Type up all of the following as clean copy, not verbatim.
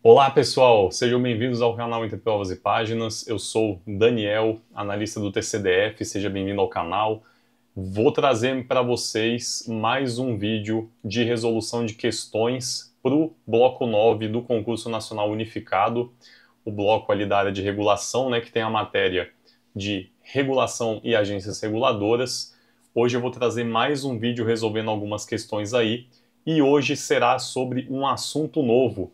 Olá pessoal, sejam bem-vindos ao canal Entre Provas e Páginas. Eu sou Daniel, analista do TCDF, seja bem-vindo ao canal. Vou trazer para vocês mais um vídeo de resolução de questões para o bloco 9 do Concurso Nacional Unificado, o bloco ali da área de regulação, né, que tem a matéria de regulação e agências reguladoras. Hoje eu vou trazer mais um vídeo resolvendo algumas questões aí, e hoje será sobre um assunto novo.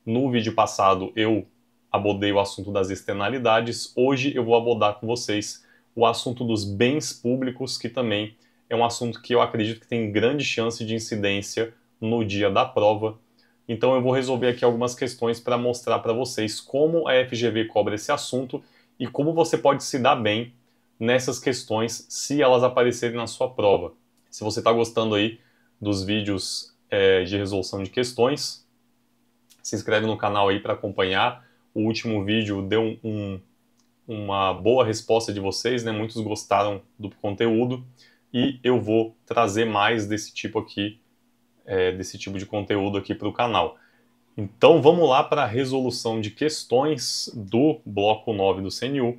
No vídeo passado eu abordei o assunto das externalidades, hoje eu vou abordar com vocês o assunto dos bens públicos, que também é um assunto que eu acredito que tem grande chance de incidência no dia da prova. Então eu vou resolver aqui algumas questões para mostrar para vocês como a FGV cobra esse assunto e como você pode se dar bem nessas questões se elas aparecerem na sua prova. Se você está gostando aí dos vídeos de resolução de questões, se inscreve no canal aí para acompanhar. O último vídeo deu uma boa resposta de vocês, né? Muitos gostaram do conteúdo e eu vou trazer mais desse tipo aqui, desse tipo de conteúdo aqui para o canal. Então vamos lá para a resolução de questões do bloco 9 do CNU,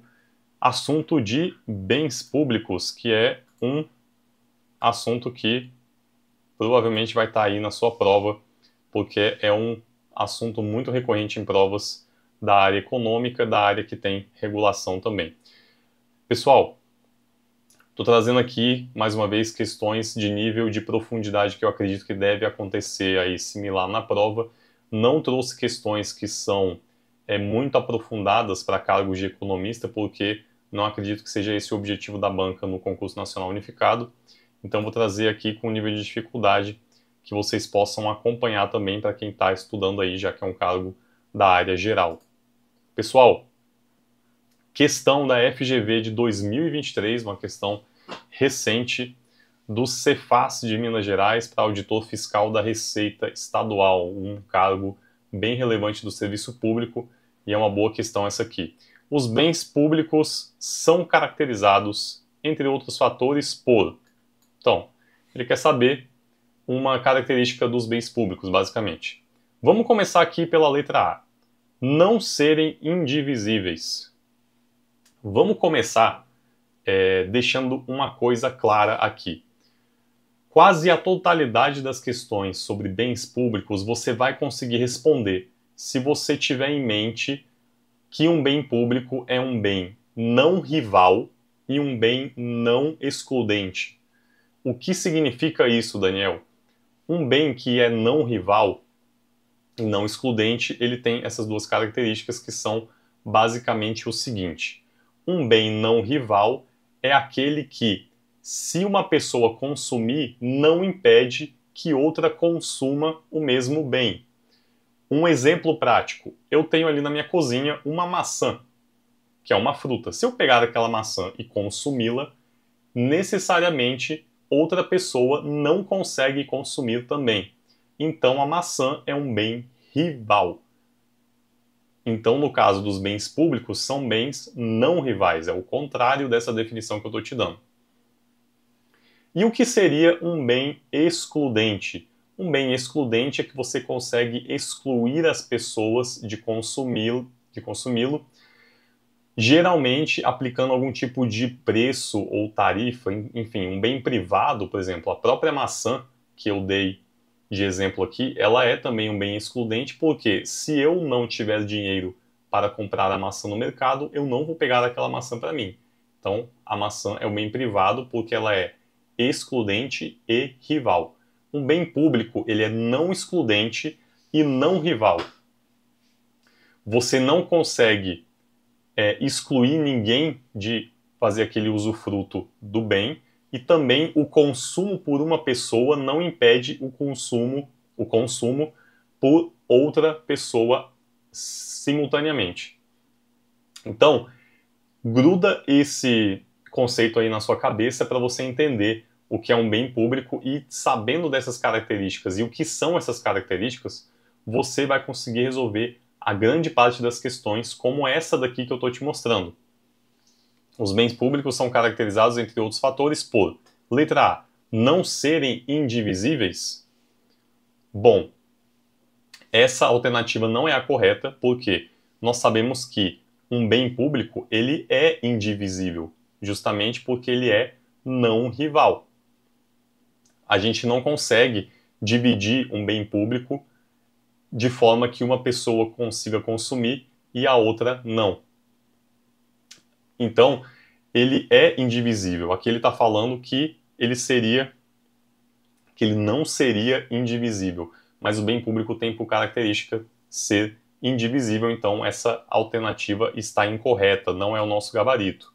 assunto de bens públicos, que é um assunto que provavelmente vai estar aí na sua prova, porque é um assunto muito recorrente em provas da área econômica, da área que tem regulação também. Pessoal, estou trazendo aqui, mais uma vez, questões de nível de profundidade que eu acredito que deve acontecer aí similar na prova. Não trouxe questões que são muito aprofundadas para cargos de economista, porque não acredito que seja esse o objetivo da banca no concurso nacional unificado. Então vou trazer aqui com um nível de dificuldade que vocês possam acompanhar também para quem está estudando aí, já que é um cargo da área geral. Pessoal, questão da FGV de 2023, uma questão recente do Cefaz de Minas Gerais para auditor fiscal da Receita Estadual, um cargo bem relevante do serviço público, e é uma boa questão essa aqui. Os bens públicos são caracterizados, entre outros fatores, por... Então, ele quer saber uma característica dos bens públicos, basicamente. Vamos começar aqui pela letra A. Não serem indivisíveis. Vamos começar deixando uma coisa clara aqui. Quase a totalidade das questões sobre bens públicos você vai conseguir responder se você tiver em mente que um bem público é um bem não rival e um bem não excludente. O que significa isso, Daniel? Um bem que é não rival e não excludente, ele tem essas duas características que são basicamente o seguinte. Um bem não rival é aquele que, se uma pessoa consumir, não impede que outra consuma o mesmo bem. Um exemplo prático, eu tenho ali na minha cozinha uma maçã, que é uma fruta. Se eu pegar aquela maçã e consumi-la, necessariamente outra pessoa não consegue consumir também. Então a maçã é um bem rival. Então, no caso dos bens públicos, são bens não rivais. É o contrário dessa definição que eu estou te dando. E o que seria um bem excludente? Um bem excludente é que você consegue excluir as pessoas de consumi-lo, geralmente aplicando algum tipo de preço ou tarifa, enfim, um bem privado, por exemplo, a própria maçã que eu dei de exemplo aqui, ela é também um bem excludente, porque se eu não tiver dinheiro para comprar a maçã no mercado, eu não vou pegar aquela maçã para mim. Então, a maçã é um bem privado porque ela é excludente e rival. Um bem público, ele é não excludente e não rival. Você não consegue excluir ninguém de fazer aquele usufruto do bem, e também o consumo por uma pessoa não impede o consumo por outra pessoa simultaneamente. Então, gruda esse conceito aí na sua cabeça para você entender o que é um bem público, e sabendo dessas características e o que são essas características, você vai conseguir resolver a grande parte das questões, como essa daqui que eu estou te mostrando. Os bens públicos são caracterizados, entre outros fatores, por, letra A, não serem indivisíveis. Bom, essa alternativa não é a correta, porque nós sabemos que um bem público ele é indivisível, justamente porque ele é não rival. A gente não consegue dividir um bem público de forma que uma pessoa consiga consumir e a outra não. Então, ele é indivisível. Aqui ele está falando que ele não seria indivisível, mas o bem público tem por característica ser indivisível, então essa alternativa está incorreta, não é o nosso gabarito.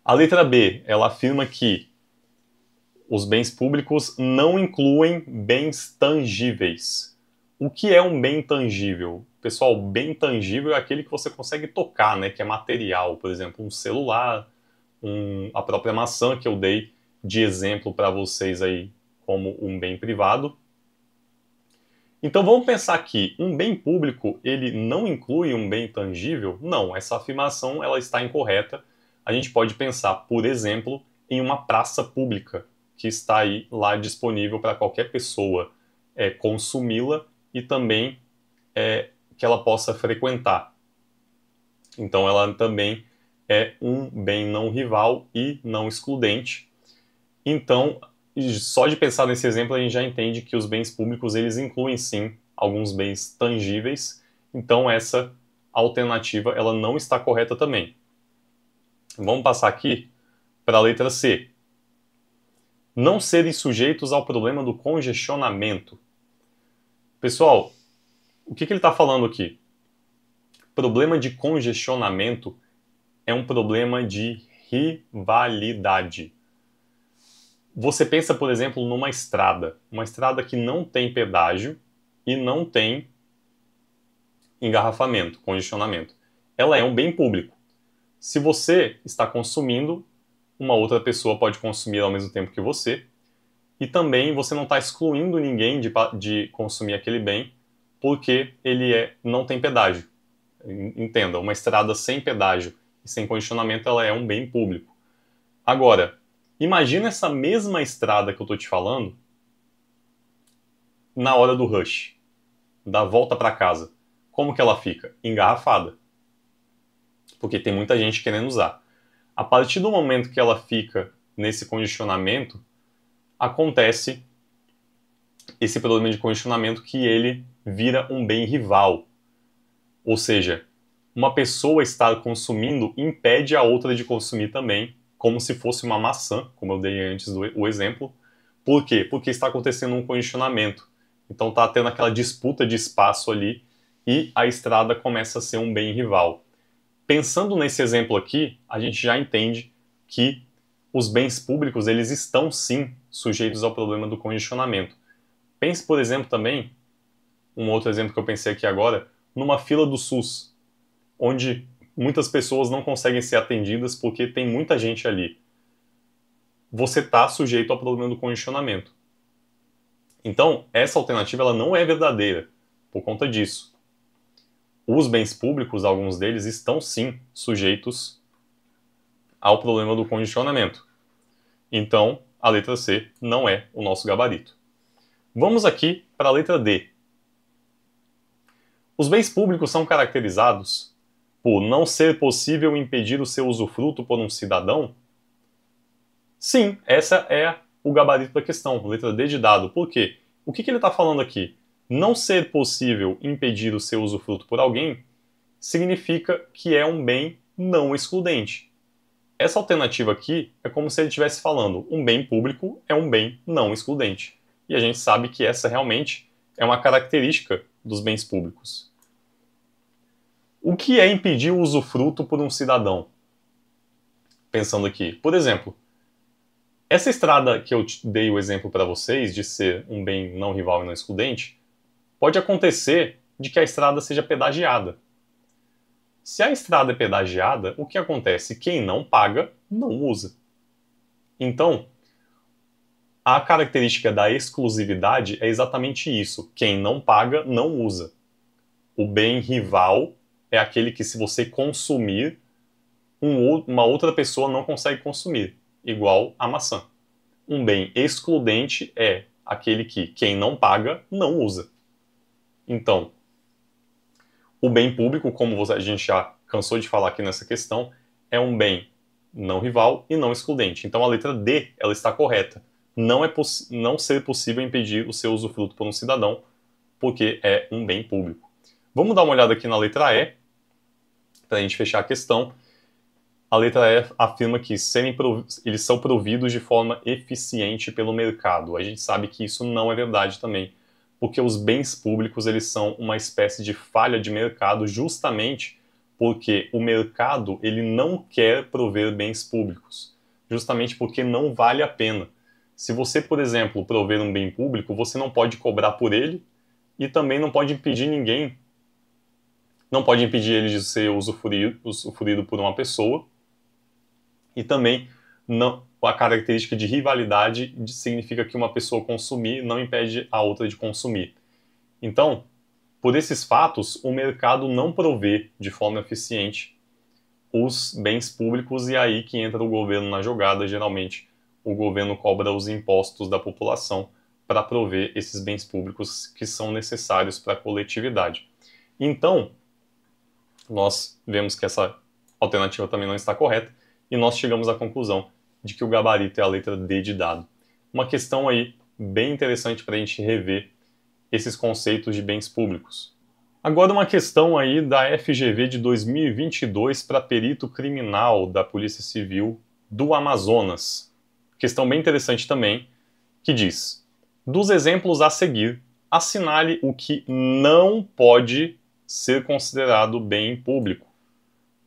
A letra B, ela afirma que os bens públicos não incluem bens tangíveis. O que é um bem tangível? Pessoal, bem tangível é aquele que você consegue tocar, né, que é material, por exemplo, um celular, a própria maçã que eu dei de exemplo para vocês aí como um bem privado. Então vamos pensar que um bem público ele não inclui um bem tangível? Não, essa afirmação ela está incorreta. A gente pode pensar, por exemplo, em uma praça pública que está aí lá disponível para qualquer pessoa consumi-la e também que ela possa frequentar. Então ela também é um bem não rival e não excludente. Então, só de pensar nesse exemplo a gente já entende que os bens públicos eles incluem sim alguns bens tangíveis. Então essa alternativa ela não está correta também. Vamos passar aqui para a letra C. Não serem sujeitos ao problema do congestionamento. Pessoal, o que ele está falando aqui? Problema de congestionamento é um problema de rivalidade. Você pensa, por exemplo, numa estrada. Uma estrada que não tem pedágio e não tem engarrafamento, congestionamento. Ela é um bem público. Se você está consumindo, uma outra pessoa pode consumir ao mesmo tempo que você. E também você não está excluindo ninguém de consumir aquele bem porque ele não tem pedágio. Entenda, uma estrada sem pedágio e sem congestionamento ela é um bem público. Agora, imagina essa mesma estrada que eu estou te falando na hora do rush, da volta para casa. Como que ela fica? Engarrafada. Porque tem muita gente querendo usar. A partir do momento que ela fica nesse congestionamento, acontece esse problema de congestionamento que ele vira um bem rival. Ou seja, uma pessoa estar consumindo impede a outra de consumir também, como se fosse uma maçã, como eu dei antes o exemplo. Por quê? Porque está acontecendo um congestionamento. Então está tendo aquela disputa de espaço ali e a estrada começa a ser um bem rival. Pensando nesse exemplo aqui, a gente já entende que os bens públicos eles estão sim sujeitos ao problema do congestionamento. Pense, por exemplo, também, um outro exemplo que eu pensei aqui agora, numa fila do SUS, onde muitas pessoas não conseguem ser atendidas porque tem muita gente ali. Você está sujeito ao problema do congestionamento. Então, essa alternativa ela não é verdadeira por conta disso. Os bens públicos, alguns deles, estão sim sujeitos ao problema do congestionamento. Então, a letra C não é o nosso gabarito. Vamos aqui para a letra D. Os bens públicos são caracterizados por não ser possível impedir o seu usufruto por um cidadão? Sim, essa é o gabarito da questão, letra D de dado. Por quê? O que ele está falando aqui? Não ser possível impedir o seu usufruto por alguém significa que é um bem não excludente. Essa alternativa aqui é como se ele estivesse falando um bem público é um bem não excludente. E a gente sabe que essa realmente é uma característica dos bens públicos. O que é impedir o usufruto por um cidadão? Pensando aqui, por exemplo, essa estrada que eu dei o exemplo para vocês de ser um bem não rival e não excludente, pode acontecer de que a estrada seja pedagiada. Se a estrada é pedagiada, o que acontece? Quem não paga, não usa. Então, a característica da exclusividade é exatamente isso. Quem não paga, não usa. O bem rival é aquele que, se você consumir, uma outra pessoa não consegue consumir, igual a maçã. Um bem excludente é aquele que quem não paga, não usa. Então, O bem público, como a gente já cansou de falar aqui nessa questão, é um bem não rival e não excludente. Então a letra D, ela está correta. Não ser possível impedir o seu usufruto por um cidadão, porque é um bem público. Vamos dar uma olhada aqui na letra E, para a gente fechar a questão. A letra E afirma que eles são providos de forma eficiente pelo mercado. A gente sabe que isso não é verdade também, porque os bens públicos eles são uma espécie de falha de mercado, justamente porque o mercado ele não quer prover bens públicos, justamente porque não vale a pena. Se você, por exemplo, prover um bem público, você não pode cobrar por ele e também não pode impedir ninguém, não pode impedir ele de ser usufruído por uma pessoa, e também a característica de rivalidade significa que uma pessoa consumir não impede a outra de consumir. Então, por esses fatos, o mercado não provê de forma eficiente os bens públicos e é aí que entra o governo na jogada. Geralmente, o governo cobra os impostos da população para prover esses bens públicos que são necessários para a coletividade. Então, nós vemos que essa alternativa também não está correta e nós chegamos à conclusão de que o gabarito é a letra D de dado. Uma questão aí bem interessante para a gente rever esses conceitos de bens públicos. Agora uma questão aí da FGV de 2022 para perito criminal da Polícia Civil do Amazonas. Questão bem interessante também, que diz: dos exemplos a seguir, assinale o que não pode ser considerado bem público.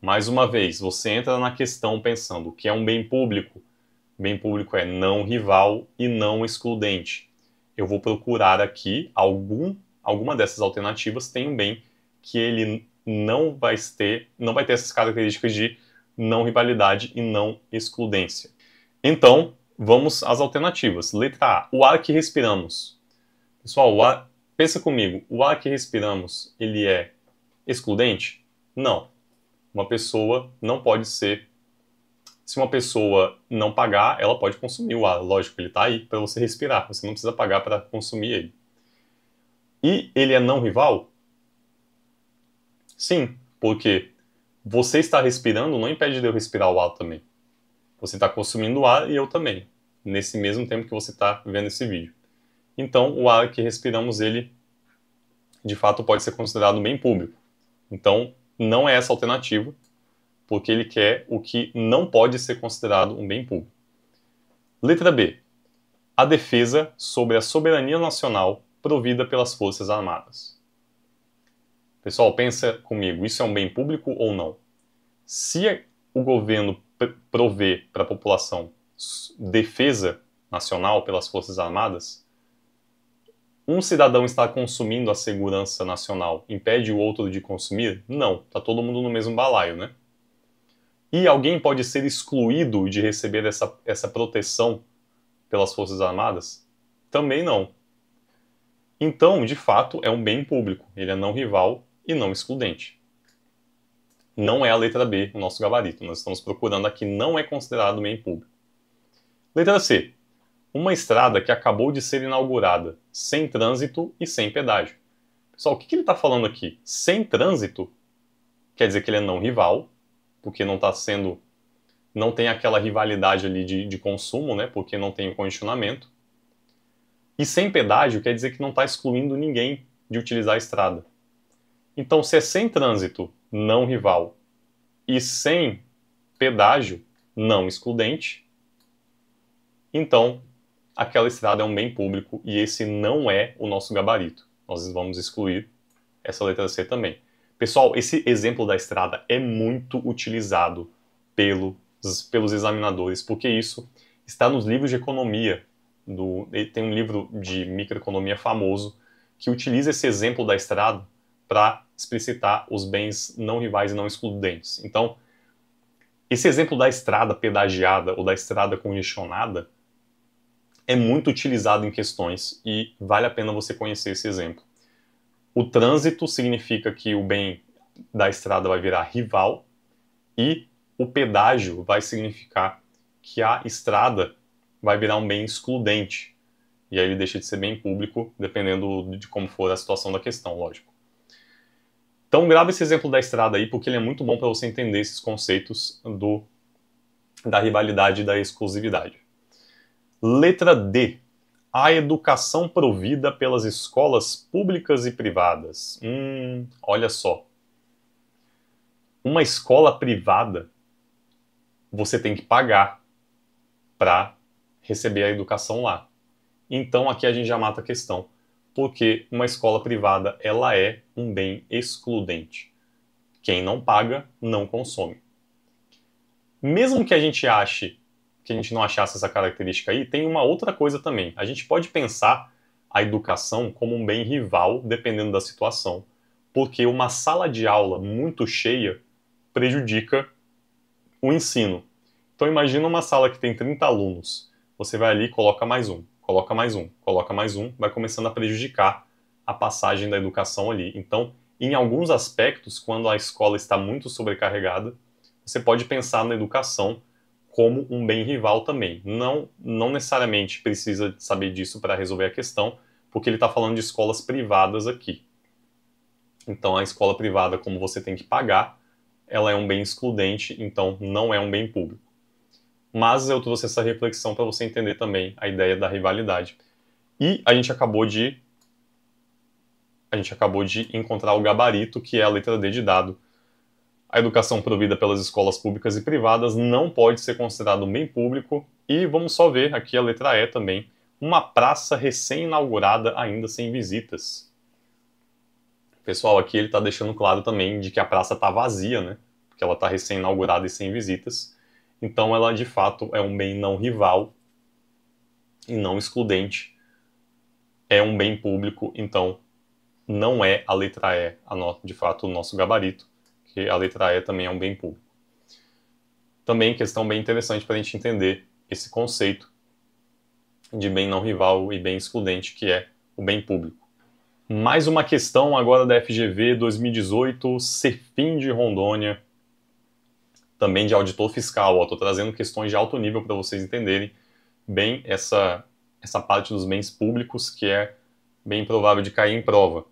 Mais uma vez, você entra na questão pensando o que é um bem público. Bem público é não rival e não excludente. Eu vou procurar aqui alguma dessas alternativas tem um bem que ele não vai ter essas características de não rivalidade e não excludência. Então, vamos às alternativas. Letra A, o ar que respiramos. Pessoal, pensa comigo, o ar que respiramos, ele é excludente? Não. Uma pessoa não pode ser. Se uma pessoa não pagar, ela pode consumir o ar. Lógico, ele está aí para você respirar. Você não precisa pagar para consumir ele. E ele é não rival? Sim, porque você está respirando não impede de eu respirar o ar também. Você está consumindo o ar e eu também, nesse mesmo tempo que você está vendo esse vídeo. Então, o ar que respiramos, ele, de fato, pode ser considerado bem público. Então, não é essa a alternativa, porque ele quer o que não pode ser considerado um bem público. Letra B. A defesa sobre a soberania nacional provida pelas Forças Armadas. Pessoal, pensa comigo, isso é um bem público ou não? Se o governo prover para a população defesa nacional pelas Forças Armadas, um cidadão estar consumindo a segurança nacional impede o outro de consumir? Não, está todo mundo no mesmo balaio, né? E alguém pode ser excluído de receber essa proteção pelas Forças Armadas? Também não. Então, de fato, é um bem público. Ele é não rival e não excludente. Não é a letra B o nosso gabarito. Nós estamos procurando aqui, não é considerado bem público. Letra C. Uma estrada que acabou de ser inaugurada, sem trânsito e sem pedágio. Pessoal, o que ele está falando aqui? Sem trânsito quer dizer que ele é não rival, porque não tem aquela rivalidade ali de consumo, né? Porque não tem o condicionamento. E sem pedágio quer dizer que não está excluindo ninguém de utilizar a estrada. Então, se é sem trânsito, não rival, e sem pedágio, não excludente, então aquela estrada é um bem público e esse não é o nosso gabarito. Nós vamos excluir essa letra C também. Pessoal, esse exemplo da estrada é muito utilizado pelos examinadores, porque isso está nos livros de economia. Tem um livro de microeconomia famoso que utiliza esse exemplo da estrada para explicitar os bens não rivais e não excludentes. Então, esse exemplo da estrada pedagiada ou da estrada congestionada é muito utilizado em questões e vale a pena você conhecer esse exemplo. O trânsito significa que o bem da estrada vai virar rival e o pedágio vai significar que a estrada vai virar um bem excludente. E aí ele deixa de ser bem público, dependendo de como for a situação da questão, lógico. Então grava esse exemplo da estrada aí, porque ele é muito bom para você entender esses conceitos da rivalidade e da exclusividade. Letra D. A educação provida pelas escolas públicas e privadas. Olha só. Uma escola privada, você tem que pagar para receber a educação lá. Então aqui a gente já mata a questão, porque uma escola privada ela é um bem excludente. Quem não paga, não consome. Mesmo que a gente não achasse essa característica aí, tem uma outra coisa também. A gente pode pensar a educação como um bem rival, dependendo da situação, porque uma sala de aula muito cheia prejudica o ensino. Então imagina uma sala que tem 30 alunos. Você vai ali e coloca mais um, coloca mais um, coloca mais um, vai começando a prejudicar a passagem da educação ali. Então, em alguns aspectos, quando a escola está muito sobrecarregada, você pode pensar na educação como um bem rival também. Não necessariamente precisa saber disso para resolver a questão, porque ele está falando de escolas privadas aqui. Então, a escola privada, como você tem que pagar, ela é um bem excludente, então não é um bem público. Mas eu trouxe essa reflexão para você entender também a ideia da rivalidade. E a gente acabou de encontrar o gabarito, que é a letra D de dado. A educação provida pelas escolas públicas e privadas não pode ser considerada um bem público. E vamos só ver aqui a letra E também. Uma praça recém-inaugurada ainda sem visitas. Pessoal, aqui ele está deixando claro também de que a praça está vazia, né? Porque ela está recém-inaugurada e sem visitas. Então ela, de fato, é um bem não rival e não excludente. É um bem público, então não é a letra E, de fato, o nosso gabarito, que a letra E também é um bem público. Também questão bem interessante para a gente entender esse conceito de bem não rival e bem excludente, que é o bem público. Mais uma questão agora da FGV 2018, Cefim de Rondônia, também de auditor fiscal. Estou trazendo questões de alto nível para vocês entenderem bem essa parte dos bens públicos que é bem provável de cair em prova.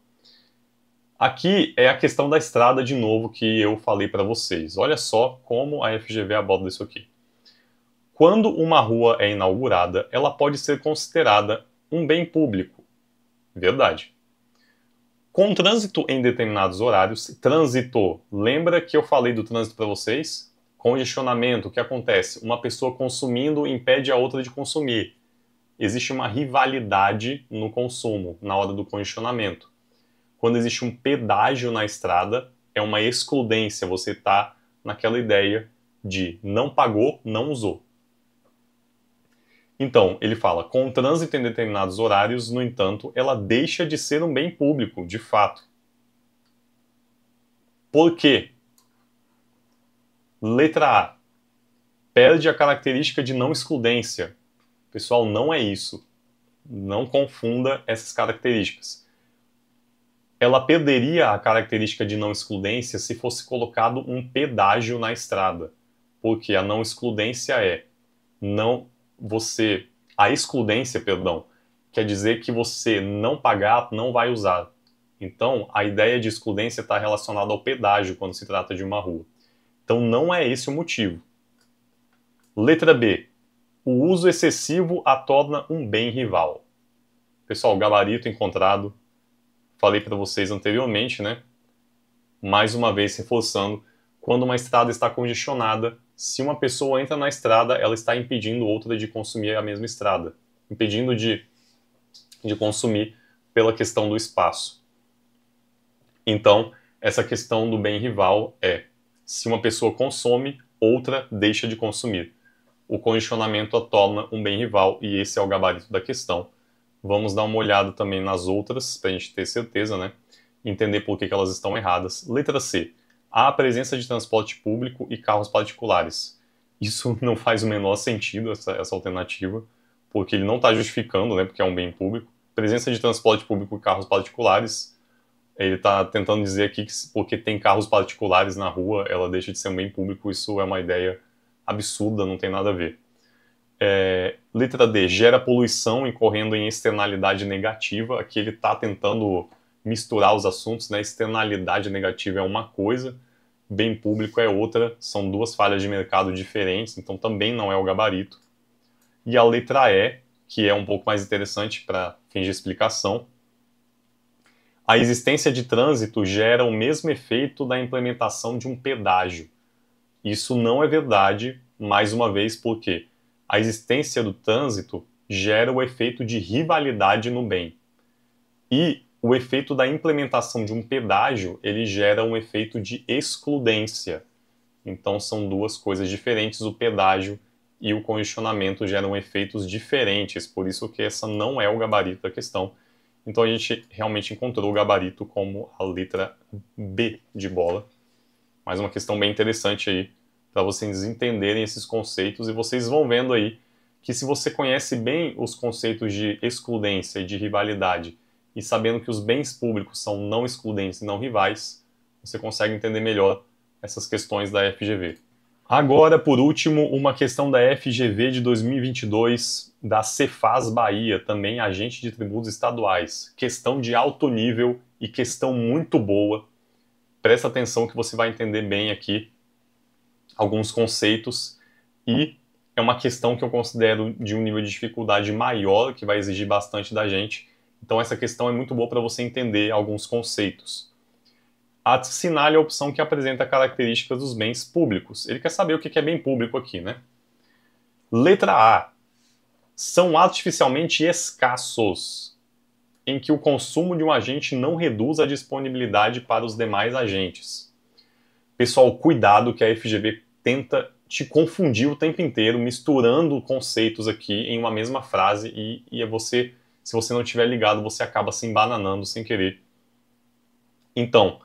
Aqui é a questão da estrada de novo que eu falei para vocês. Olha só como a FGV aborda isso aqui. Quando uma rua é inaugurada, ela pode ser considerada um bem público. Verdade. Com trânsito em determinados horários, trânsito, lembra que eu falei do trânsito para vocês? Congestionamento, o que acontece? Uma pessoa consumindo impede a outra de consumir. Existe uma rivalidade no consumo, na hora do congestionamento. Quando existe um pedágio na estrada, é uma excludência, você está naquela ideia de não pagou, não usou. Então, ele fala, com trânsito em determinados horários, no entanto, ela deixa de ser um bem público, de fato. Por quê? Letra A. Perde a característica de não excludência. Pessoal, não é isso. Não confunda essas características. Ela perderia a característica de não excludência se fosse colocado um pedágio na estrada. Porque a não excludência a excludência, quer dizer que você não pagar, não vai usar. Então, a ideia de excludência está relacionada ao pedágio quando se trata de uma rua. Então, não é esse o motivo. Letra B. O uso excessivo a torna um bem rival. Pessoal, gabarito encontrado. Falei para vocês anteriormente, né? Mais uma vez reforçando, quando uma estrada está congestionada, se uma pessoa entra na estrada, ela está impedindo outra de consumir a mesma estrada, impedindo de consumir pela questão do espaço. Então, essa questão do bem rival é, se uma pessoa consome, outra deixa de consumir. O congestionamento a torna um bem rival e esse é o gabarito da questão. Vamos dar uma olhada também nas outras, para a gente ter certeza, né? Entender por que elas estão erradas. Letra C. Há a presença de transporte público e carros particulares. Isso não faz o menor sentido, essa alternativa, porque ele não está justificando, né? Porque é um bem público. Presença de transporte público e carros particulares, ele está tentando dizer aqui que porque tem carros particulares na rua, ela deixa de ser um bem público. Isso é uma ideia absurda, não tem nada a ver. Letra D, gera poluição incorrendo em externalidade negativa. Aqui ele está tentando misturar os assuntos, né? Externalidade negativa é uma coisa, bem público é outra, são duas falhas de mercado diferentes, então também não é o gabarito. E a letra E, que é um pouco mais interessante para fins de explicação, a existência de trânsito gera o mesmo efeito da implementação de um pedágio. Isso não é verdade, mais uma vez, porque a existência do trânsito gera o efeito de rivalidade no bem. E o efeito da implementação de um pedágio, ele gera um efeito de excludência. Então são duas coisas diferentes, o pedágio e o congestionamento geram efeitos diferentes, por isso que essa não é o gabarito da questão. Então a gente realmente encontrou o gabarito como a letra B de bola. Mais uma questão bem interessante aí, para vocês entenderem esses conceitos, e vocês vão vendo aí que se você conhece bem os conceitos de excludência e de rivalidade, e sabendo que os bens públicos são não excludentes e não rivais, você consegue entender melhor essas questões da FGV. Agora, por último, uma questão da FGV de 2022, da Cefaz Bahia, também agente de tributos estaduais. Questão de alto nível e questão muito boa. Presta atenção que você vai entender bem aqui alguns conceitos, e é uma questão que eu considero de um nível de dificuldade maior, que vai exigir bastante da gente. Então essa questão é muito boa para você entender alguns conceitos. Assinale a opção que apresenta características dos bens públicos. Ele quer saber o que é bem público aqui, né? Letra A. São artificialmente escassos, em que o consumo de um agente não reduz a disponibilidade para os demais agentes. Pessoal, cuidado que a FGV tenta te confundir o tempo inteiro, misturando conceitos aqui em uma mesma frase, e você, se você não estiver ligado, você acaba se embananando sem querer. Então,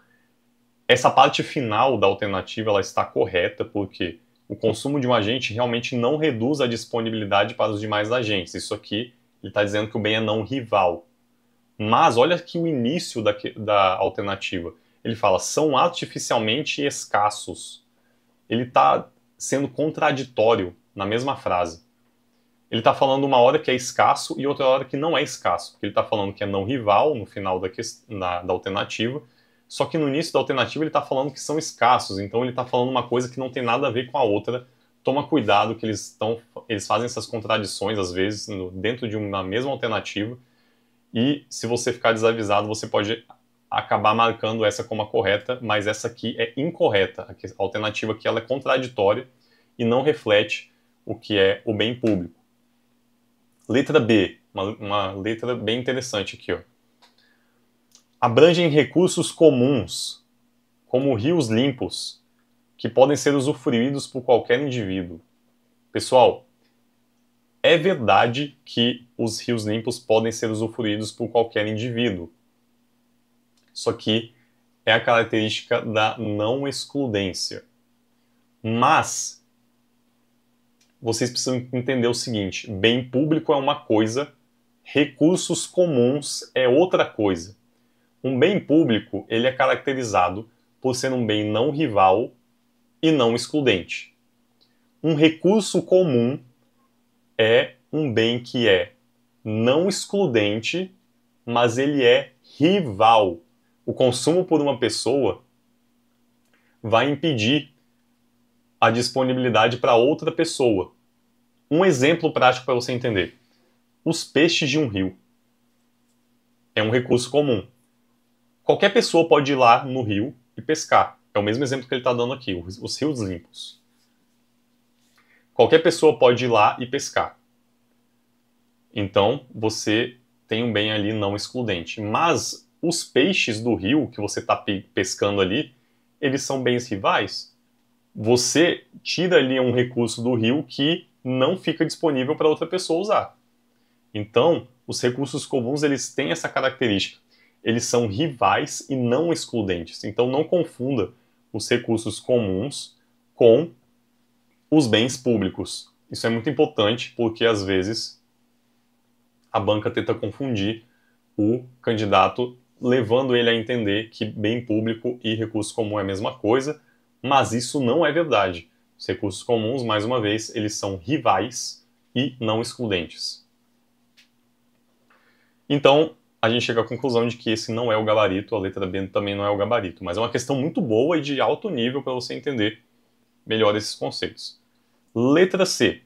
essa parte final da alternativa ela está correta, porque o consumo de um agente realmente não reduz a disponibilidade para os demais agentes. Isso aqui, ele está dizendo que o bem é não rival. Mas olha aqui o início da alternativa. Ele fala, são artificialmente escassos. Ele está sendo contraditório na mesma frase. Ele está falando uma hora que é escasso e outra hora que não é escasso. Ele está falando que é não rival no final da alternativa, só que no início da alternativa ele está falando que são escassos, então ele está falando uma coisa que não tem nada a ver com a outra. Toma cuidado que eles fazem essas contradições às vezes dentro de uma mesma alternativa, e se você ficar desavisado você pode acabar marcando essa como a correta, mas essa aqui é incorreta. A alternativa aqui ela é contraditória e não reflete o que é o bem público. Letra B, uma letra bem interessante aqui, ó. Abrangem recursos comuns, como rios limpos, que podem ser usufruídos por qualquer indivíduo. Pessoal, é verdade que os rios limpos podem ser usufruídos por qualquer indivíduo. Só que é a característica da não excludência. Mas vocês precisam entender o seguinte, bem público é uma coisa, recursos comuns é outra coisa. Um bem público, ele é caracterizado por ser um bem não rival e não excludente. Um recurso comum é um bem que é não excludente, mas ele é rival. O consumo por uma pessoa vai impedir a disponibilidade para outra pessoa. Um exemplo prático para você entender. Os peixes de um rio. É um recurso comum. Qualquer pessoa pode ir lá no rio e pescar. É o mesmo exemplo que ele está dando aqui, os rios limpos. Qualquer pessoa pode ir lá e pescar. Então, você tem um bem ali não excludente. Mas os peixes do rio que você está pescando ali, eles são bens rivais. Você tira ali um recurso do rio que não fica disponível para outra pessoa usar. Então, os recursos comuns, eles têm essa característica. Eles são rivais e não excludentes. Então, não confunda os recursos comuns com os bens públicos. Isso é muito importante porque, às vezes, a banca tenta confundir o candidato, levando ele a entender que bem público e recurso comum é a mesma coisa, mas isso não é verdade. Os recursos comuns, mais uma vez, eles são rivais e não excludentes. Então, a gente chega à conclusão de que esse não é o gabarito, a letra B também não é o gabarito. Mas é uma questão muito boa e de alto nível para você entender melhor esses conceitos. Letra C.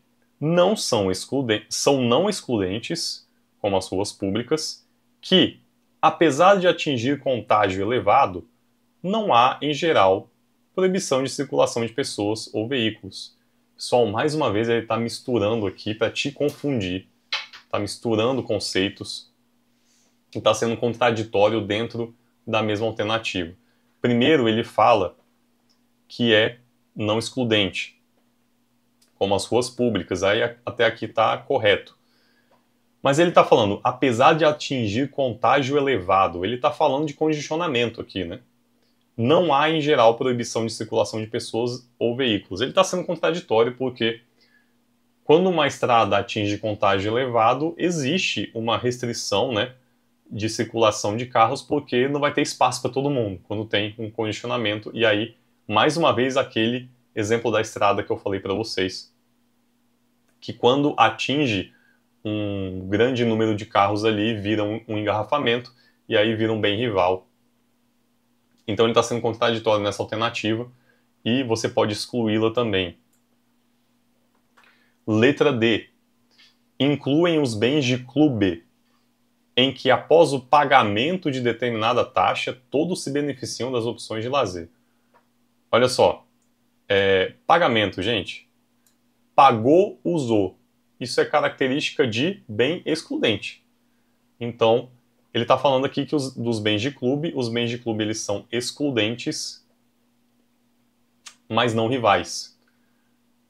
São não excludentes, como as ruas públicas, que, apesar de atingir contágio elevado, não há, em geral, proibição de circulação de pessoas ou veículos. Pessoal, mais uma vez ele está misturando aqui para te confundir, está misturando conceitos e está sendo contraditório dentro da mesma alternativa. Primeiro ele fala que é não excludente, como as ruas públicas, aí até aqui está correto. Mas ele está falando, apesar de atingir contágio elevado, ele está falando de congestionamento aqui, né? Não há, em geral, proibição de circulação de pessoas ou veículos. Ele está sendo contraditório porque, quando uma estrada atinge contágio elevado, existe uma restrição, né, de circulação de carros, porque não vai ter espaço para todo mundo, quando tem um congestionamento. E aí, mais uma vez, aquele exemplo da estrada que eu falei para vocês, que quando atinge um grande número de carros ali, vira um engarrafamento, e aí vira um bem rival. Então ele está sendo contraditório nessa alternativa e você pode excluí-la também. Letra D. Incluem os bens de clube, em que após o pagamento de determinada taxa, todos se beneficiam das opções de lazer. Olha só, pagamento, gente. Pagou, usou. Isso é característica de bem excludente. Então, ele está falando aqui que dos bens de clube, os bens de clube eles são excludentes, mas não rivais.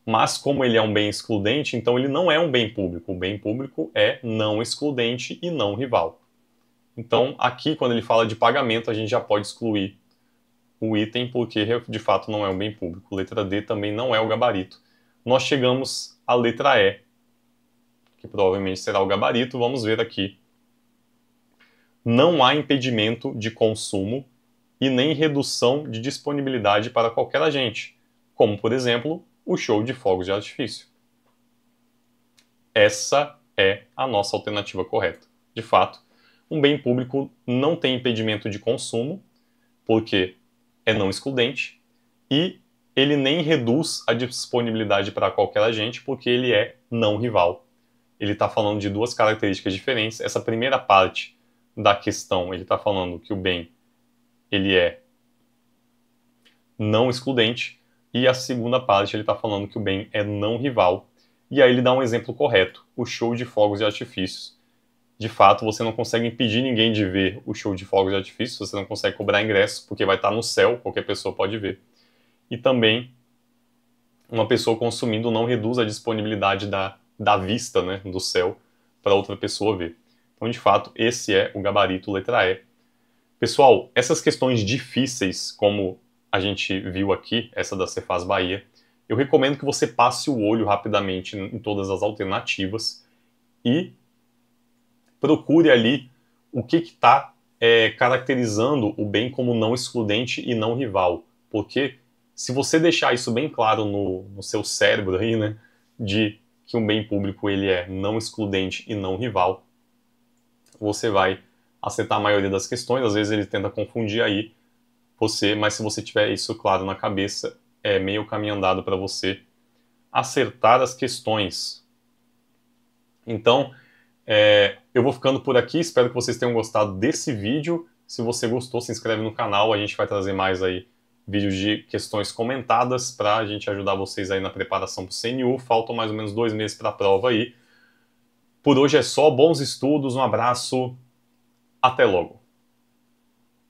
Mas como ele é um bem excludente, então ele não é um bem público. O bem público é não excludente e não rival. Então, aqui, quando ele fala de pagamento, a gente já pode excluir o item, porque de fato não é um bem público. Letra D também não é o gabarito. Nós chegamos à letra E, que provavelmente será o gabarito. Vamos ver aqui. Não há impedimento de consumo e nem redução de disponibilidade para qualquer agente, como, por exemplo, o show de fogos de artifício. Essa é a nossa alternativa correta. De fato, um bem público não tem impedimento de consumo, porque é não excludente, e ele nem reduz a disponibilidade para qualquer agente, porque ele é não rival. Ele está falando de duas características diferentes. Essa primeira parte da questão, ele está falando que o bem ele é não excludente, e a segunda parte ele está falando que o bem é não rival. E aí ele dá um exemplo correto, o show de fogos e artifícios. De fato, você não consegue impedir ninguém de ver o show de fogos e artifícios, você não consegue cobrar ingresso, porque vai estar no céu, qualquer pessoa pode ver. E também, uma pessoa consumindo não reduz a disponibilidade da vista, né, do céu, para outra pessoa ver. Então, de fato, esse é o gabarito letra E. Pessoal, essas questões difíceis, como a gente viu aqui, essa da Cefaz Bahia, eu recomendo que você passe o olho rapidamente em todas as alternativas e procure ali o que está caracterizando o bem como não excludente e não rival. Porque se você deixar isso bem claro no seu cérebro aí, né, de que um bem público ele é não excludente e não rival, você vai acertar a maioria das questões. Às vezes ele tenta confundir aí você, mas se você tiver isso claro na cabeça, é meio caminho andado para você acertar as questões. Então, eu vou ficando por aqui, espero que vocês tenham gostado desse vídeo. Se você gostou, se inscreve no canal, a gente vai trazer mais aí vídeos de questões comentadas para a gente ajudar vocês aí na preparação para o CNU. Faltam mais ou menos 2 meses para a prova aí. Por hoje é só, bons estudos, um abraço, até logo.